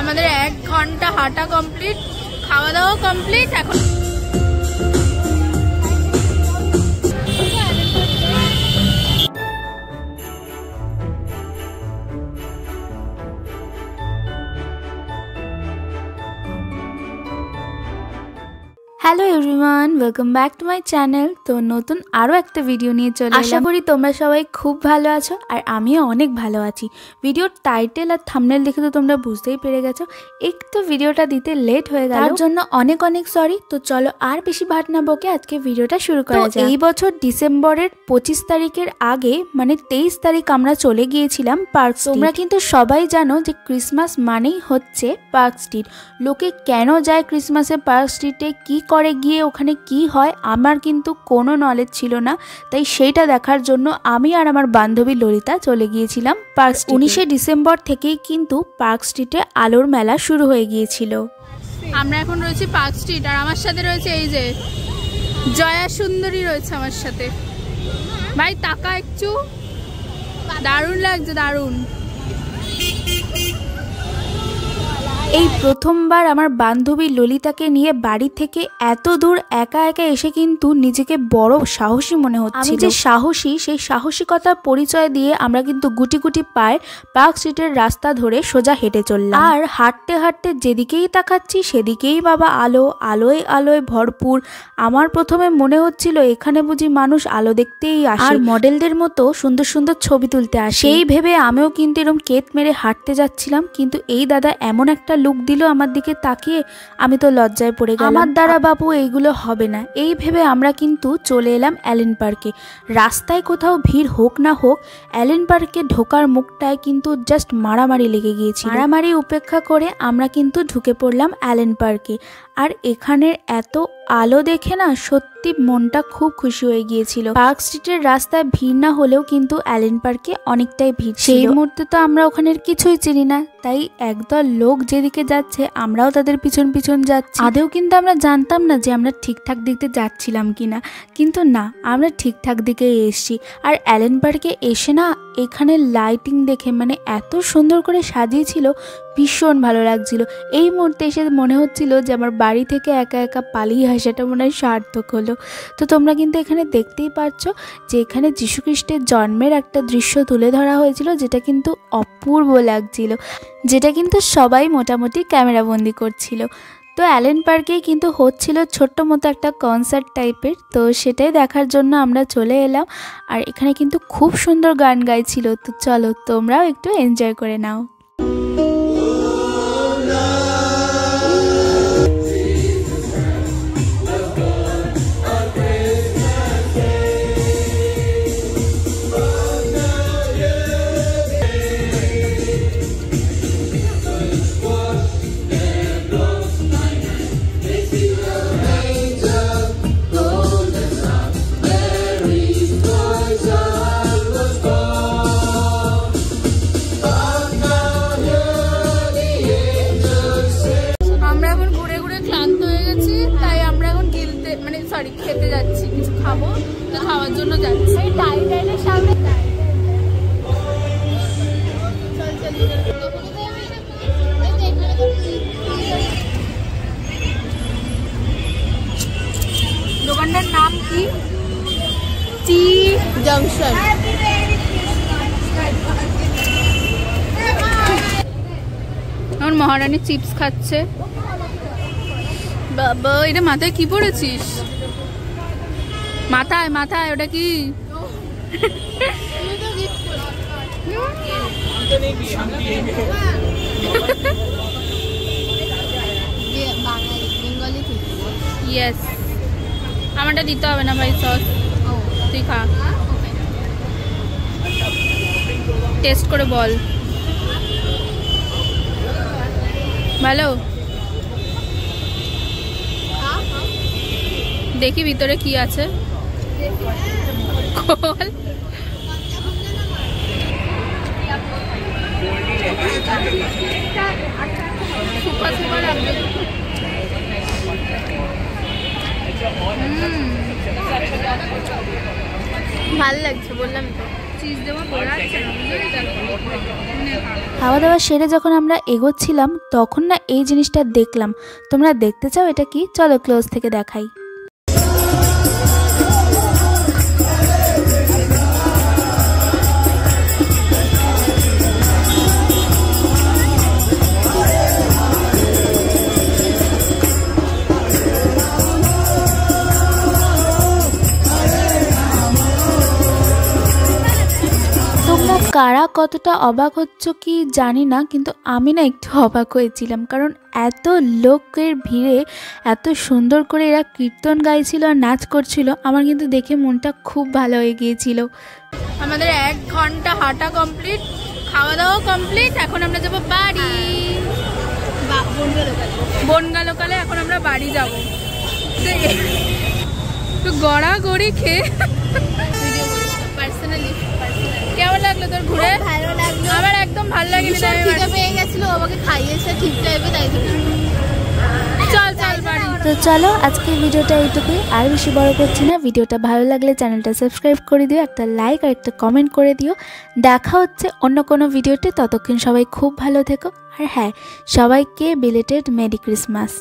আমাদের 1 ঘন্টা হাঁটা কমপ্লিট, খাওয়া দাওয়া কমপ্লিট। এখন hello everyone, welcome back to my channel. তো নতুন আরও একটা ভিডিও নিয়ে চলে এলাম। আশা করি তোমরা সবাই খুব ভালো আছো, আর আমিও অনেক ভালো আছি। ভিডিওর টাইটেল আর থাম্বনেল দেখে তো তোমরা বুঝতেই পেরে গেছো একটু ভিডিওটা দিতে লেট হয়ে গেল, তার জন্য অনেক অনেক সরি। তো চলো আর বেশি ভাট না বকে আজকে ভিডিওটা শুরু করা যাক। এই বছর ডিসেম্বরের 25 তারিখের আগে মানে 23 তারিখ আমরা চলে গিয়েছিলাম পার্ক স্ট্রিট। তোমরা কিন্তু সবাই জানো যে ক্রিসমাস মানেই হচ্ছে পার্ক স্ট্রিট। লোকে কেন যায় ক্রিসমাসে পার্ক স্ট্রিটে, কি করে গিয়ে ওখানে কি হয়, আমার কিন্তু কোনো নলেজ ছিল না। তাই সেইটা দেখার জন্য আমি আর আমার বান্ধবী ললিতা চলে গিয়েছিলাম পার্ক স্ট্রিট। 19শে ডিসেম্বর থেকেই কিন্তু পার্ক স্ট্রিটে আলোর মেলা শুরু হয়ে গিয়েছিল। আমরা এখন রয়েছি পার্ক স্ট্রিট, আর আমার সাথে রয়েছে এই যে জয়া সুন্দরী রয়েছে আমার সাথে। ভাই তাকা একটু, দারুণ লাগছে, দারুণ। এই প্রথমবার আমার বান্ধবী ললিতাকে নিয়ে বাড়ি থেকে এত দূর একা একা এসে কিন্তু নিজেকে বড় সাহসী মনে হচ্ছে। আমি যে সাহসী, সেই সাহসিকতার পরিচয় দিয়ে আমরা কিন্তু গুটি গুটি পায়ে পার্ক স্ট্রিটের রাস্তা ধরে সোজা হেঁটে চললাম। আর হাঁটতে হাঁটতে যেদিকেই তাকাচ্ছি সেদিকেই বাবা আলো, আলোয় আলোয় ভরপুর। আমার প্রথমে মনে হচ্ছিল এখানে বুঝি মানুষ আলো দেখতেই আসে আর মডেলদের মতো সুন্দর সুন্দর ছবি তুলতে আসে। সেই ভেবে আমিও কিন্তু এরকম কেত মেরে হাঁটতে যাচ্ছিলাম, কিন্তু এই দাদা এমন একটা লুক দিল আমার দিকে তাকিয়ে, আমি তো লজ্জায় পড়ে গেলাম। আমার দ্বারা বাবু এইগুলো হবে না, এই ভেবে আমরা কিন্তু চলে এলাম অ্যালেন পার্কে। রাস্তায় কোথাও ভিড় হোক না হোক, অ্যালেন পার্কে ঢোকার মুখটায় কিন্তু জাস্ট মারামারি লেগে গিয়েছিল। মারামারি উপেক্ষা করে আমরা কিন্তু ঢুকে পড়লাম অ্যালেন পার্কে। আর এখানের এত আলো দেখে না সত্যি মনটা খুব খুশি হয়ে গিয়েছিল। পার্ক স্ট্রিটের রাস্তায় ভিড় না হলেও কিন্তু অ্যালেন পার্কে অনেকটাই ভিড়। সেই মুহূর্তে তো আমরা ওখানের কিছুই চিনি না, তাই একদল লোক যেদিকে যাচ্ছে আমরাও তাদের পিছন পিছন যাচ্ছি। আদেও কিন্তু আমরা জানতাম না যে আমরা ঠিকঠাক দিকে যাচ্ছিলাম কিনা, কিন্তু না, আমরা ঠিকঠাক দিকে এসেছি। আর অ্যালেন পার্কে এসে না এখানে লাইটিং দেখে মানে এত সুন্দর করে সাজিয়েছিল, ভীষণ ভালো লাগছিল। এই মুহূর্তে এসে মনে হচ্ছিল যে আমার বাড়ি থেকে একা একা পালিয়ে আসাটা মনে হয় সার্থক হলো। তো তোমরা কিন্তু এখানে দেখতেই পাচ্ছ যে এখানে যীশুখ্রিস্টের জন্মের একটা দৃশ্য তুলে ধরা হয়েছিল, যেটা কিন্তু অপূর্ব লাগছিল, যেটা কিন্তু সবাই মোটামুটি ক্যামেরাবন্দি করছিল। তো অ্যালেন পার্কেই কিন্তু হচ্ছিল ছোট্ট মতো একটা কনসার্ট টাইপের, তো সেটাই দেখার জন্য আমরা চলে এলাম। আর এখানে কিন্তু খুব সুন্দর গান গাইছিল। তো চলো তোমরাও একটু এনজয় করে নাও। খেতে যাচ্ছি, কিছু খাবো, তো খাওয়ার জন্য যাচ্ছি। সামনে দোকানটার নাম কি? টি জাংশন। আমার মহারানী চিপস খাচ্ছে। বাবা, এটা মাথায় কি পড়েছিস? মাথায় মাথায় ওটা কি? ইয়েস, আমারটা দিতে হবে না ভাই, সস তুই খা, টেস্ট করে বল ভালো। দেখি ভিতরে কি আছে। খোল। সুপার সুপার লাগবে। ভালো লাগছে বললাম তো। চিজ দেবো বলে যাচ্ছে না, বুঝলি তো? খাওয়া দাওয়া সেরে যখন আমরা এগোচ্ছিলাম তখন না এই জিনিসটা দেখলাম। তোমরা দেখতে চাও এটা কি? চলো ক্লোজ থেকে দেখাই। কারা কতটা অবাক হচ্ছ কি জানি না, কিন্তু আমি না একটু অবাক হয়েছিলাম, কারণ এত লোকের ভিড়ে এত সুন্দর করে এরা কীর্তন গাইছিল আর নাচ করছিল। আমার কিন্তু দেখে মনটা খুব ভালো হয়ে গিয়েছিল। আমাদের 1 ঘন্টা হাঁটা কমপ্লিট, খাওয়া দাওয়া কমপ্লিট। এখন আমরা যাবো বাড়ি, বনগা লোকালে। এখন আমরা বাড়ি যাবো, তো গড়াগড়ি খেয়ে পার্সোনালি কেমন লাগলো তোর ঘুরে? ভালো লাগলো। আমার একদম ভালো লাগেনি, খিদে পেয়ে গেছিল, আমাকে খাইয়েছে ঠিক টাইমে, তাই চল চল বাড়ি। তো চলো আজকের ভিডিওটা এইটুকুই, আর বেশি বড় করছি না। ভিডিওটা ভালো লাগলে চ্যানেলটা সাবস্ক্রাইব করে দিও, একটা লাইক আর একটা কমেন্ট করে দিও। দেখা হচ্ছে অন্য কোনো ভিডিওতে, ততক্ষণ সবাই খুব ভালো থেকো। আর হ্যাঁ, সবাইকে বিলেটেড মেরি ক্রিসমাস।